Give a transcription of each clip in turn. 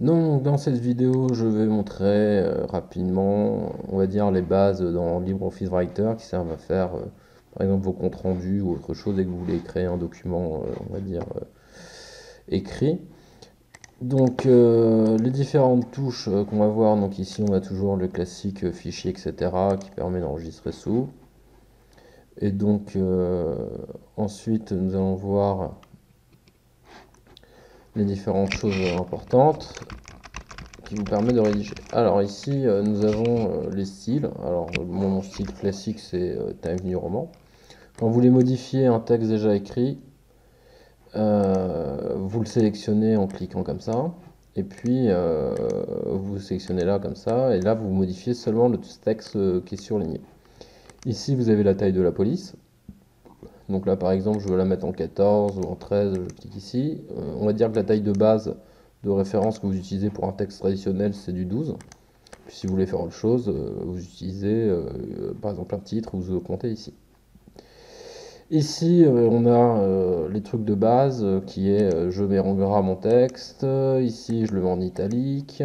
Donc, dans cette vidéo, je vais montrer rapidement, on va dire, les bases dans LibreOffice Writer qui servent à faire, par exemple, vos comptes rendus ou autre chose et que vous voulez créer un document, on va dire, écrit. Donc, les différentes touches qu'on va voir, donc ici, on a toujours le classique fichier, etc., qui permet d'enregistrer sous. Et donc, ensuite, nous allons voir les différentes choses importantes qui vous permet de rédiger. Alors ici, nous avons les styles. Alors mon style classique, c'est Times New Roman. Quand vous voulez modifier un texte déjà écrit, vous le sélectionnez en cliquant comme ça. Et puis, vous sélectionnez là comme ça. Et là, vous modifiez seulement le texte qui est surligné. Ici, vous avez la taille de la police. Donc là, par exemple, je veux la mettre en 14 ou en 13. Je clique ici. On va dire que la taille de base de référence que vous utilisez pour un texte traditionnel, c'est du 12. Puis si vous voulez faire autre chose, vous utilisez par exemple un titre, vous comptez ici. Ici, on a les trucs de base qui est je mets en gras mon texte, ici je le mets en italique,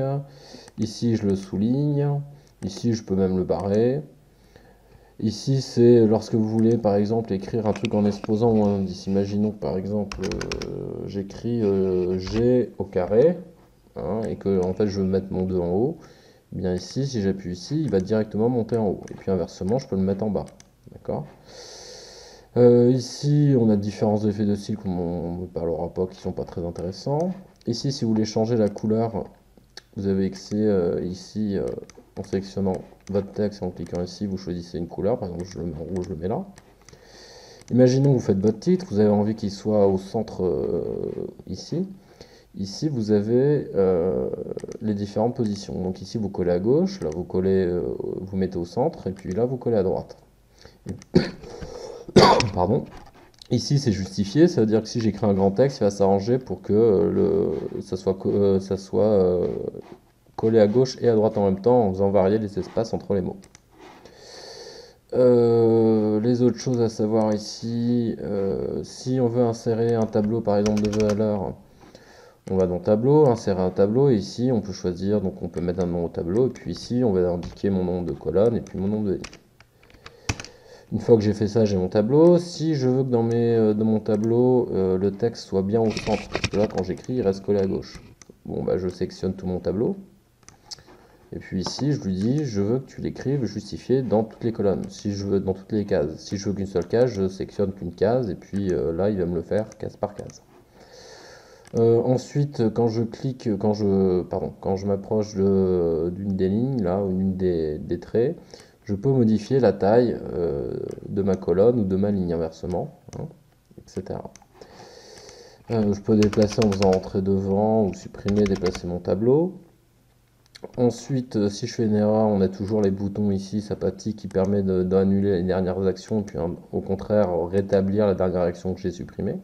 ici je le souligne, ici je peux même le barrer. Ici, c'est lorsque vous voulez par exemple écrire un truc en exposant ou un indice. Imaginons que par exemple j'écris G au carré, hein, et que en fait je veux mettre mon 2 en haut. Eh bien ici, si j'appuie ici, il va directement monter en haut. Et puis inversement, je peux le mettre en bas. D'accord? Ici, on a différents effets de style qu'on ne parlera pas, qui sont pas très intéressants. Ici, si vous voulez changer la couleur, vous avez accès ici en sélectionnant votre texte et en cliquant ici, vous choisissez une couleur. Par exemple, je le mets en rouge, je le mets là. Imaginons que vous faites votre titre, vous avez envie qu'il soit au centre ici. Ici, vous avez les différentes positions. Donc ici, vous collez à gauche, là, vous collez, vous mettez au centre, et puis là, vous collez à droite. Pardon. Ici, c'est justifié, ça veut dire que si j'écris un grand texte, il va s'arranger pour que ça soit collé à gauche et à droite en même temps, en faisant varier les espaces entre les mots. Les autres choses à savoir ici, si on veut insérer un tableau, par exemple, de valeur, on va dans tableau, insérer un tableau, et ici on peut choisir, donc on peut mettre un nom au tableau, et puis ici on va indiquer mon nom de colonne et puis mon nom de ligne. Une fois que j'ai fait ça, j'ai mon tableau. Si je veux que dans mon tableau, le texte soit bien au centre, parce que là quand j'écris, il reste collé à gauche. Bon, bah je sélectionne tout mon tableau. Et puis ici, je lui dis, je veux que tu l'écrives justifié dans toutes les colonnes, si je veux dans toutes les cases. Si je veux qu'une seule case, je sélectionne qu'une case, et puis là, il va me le faire case par case. Ensuite, quand je clique, quand je m'approche d'une des lignes, là, ou d'une des traits, je peux modifier la taille de ma colonne ou de ma ligne inversement, hein, etc. Je peux déplacer en faisant entrer devant ou supprimer, déplacer mon tableau. Ensuite, si je fais une erreur, on a toujours les boutons ici, sympathiques, qui permet d'annuler les dernières actions, puis au contraire rétablir la dernière action que j'ai supprimée.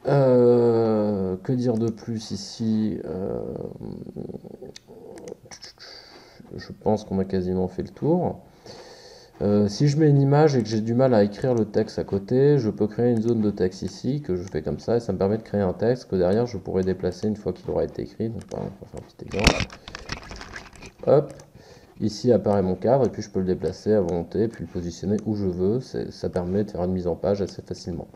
Que dire de plus ici? Je pense qu'on a quasiment fait le tour. Si je mets une image et que j'ai du mal à écrire le texte à côté, je peux créer une zone de texte ici, que je fais comme ça, et ça me permet de créer un texte que derrière je pourrais déplacer une fois qu'il aura été écrit. Donc par exemple, on va faire un petit exemple. Hop, ici apparaît mon cadre, et puis je peux le déplacer à volonté, puis le positionner où je veux. Ça permet de faire une mise en page assez facilement.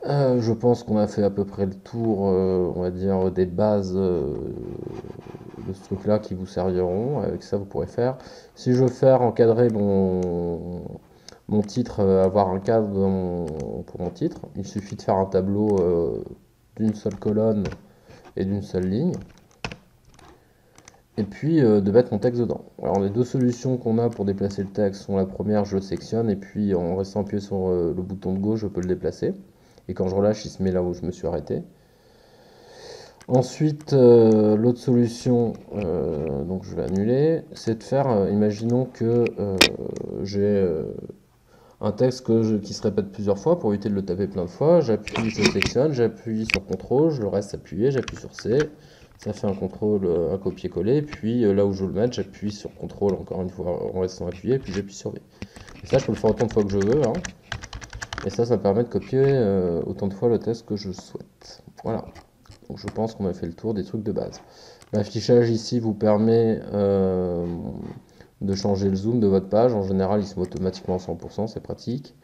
Je pense qu'on a fait à peu près le tour, on va dire, des bases de ce truc-là qui vous serviront. Avec ça, vous pourrez faire. Si je veux faire encadrer mon titre, avoir un cadre pour mon titre, il suffit de faire un tableau d'une seule colonne et d'une seule ligne. Et puis de mettre mon texte dedans. Alors les deux solutions qu'on a pour déplacer le texte sont la première, je le sectionne, et puis en restant appuyé sur le bouton de gauche, je peux le déplacer. Et quand je relâche, il se met là où je me suis arrêté. Ensuite, l'autre solution, donc je vais annuler, c'est de faire, imaginons que j'ai un texte qui se répète plusieurs fois pour éviter de le taper plein de fois. J'appuie, je sélectionne, j'appuie sur CTRL, je le reste appuyé, j'appuie sur C. Ça fait un contrôle, un copier-coller. Puis là où je veux le mettre, j'appuie sur CTRL encore une fois en restant appuyé, puis j'appuie sur V. Et ça, je peux le faire autant de fois que je veux, hein. Et ça me permet de copier autant de fois le texte que je souhaite. Voilà. Donc je pense qu'on a fait le tour des trucs de base. L'affichage ici vous permet de changer le zoom de votre page. En général, il se met automatiquement à 100%, c'est pratique.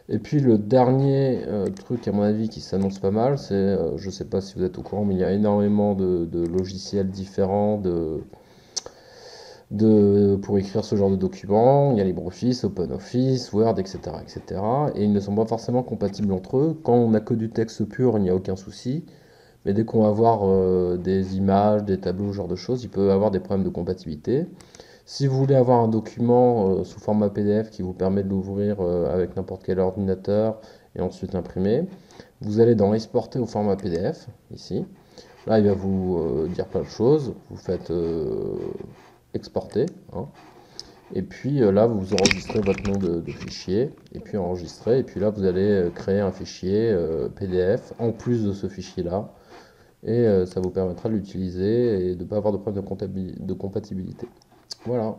Et puis le dernier truc à mon avis qui s'annonce pas mal, c'est, je sais pas si vous êtes au courant, mais il y a énormément de logiciels différents pour écrire ce genre de documents. Il y a LibreOffice, OpenOffice, Word, etc., etc. Et cetera. Et ils ne sont pas forcément compatibles entre eux. Quand on n'a que du texte pur, il n'y a aucun souci. Mais dès qu'on va avoir des images, des tableaux, ce genre de choses, il peut y avoir des problèmes de compatibilité. Si vous voulez avoir un document sous format PDF qui vous permet de l'ouvrir avec n'importe quel ordinateur et ensuite l'imprimer, vous allez dans Exporter au format PDF, ici. Là, il va vous dire plein de choses. Vous faites Exporter, hein. Et puis là, vous enregistrez votre nom de fichier, et puis enregistrer. Et puis là, vous allez créer un fichier PDF en plus de ce fichier-là. Et ça vous permettra de l'utiliser et de ne pas avoir de problème de compatibilité. Voilà.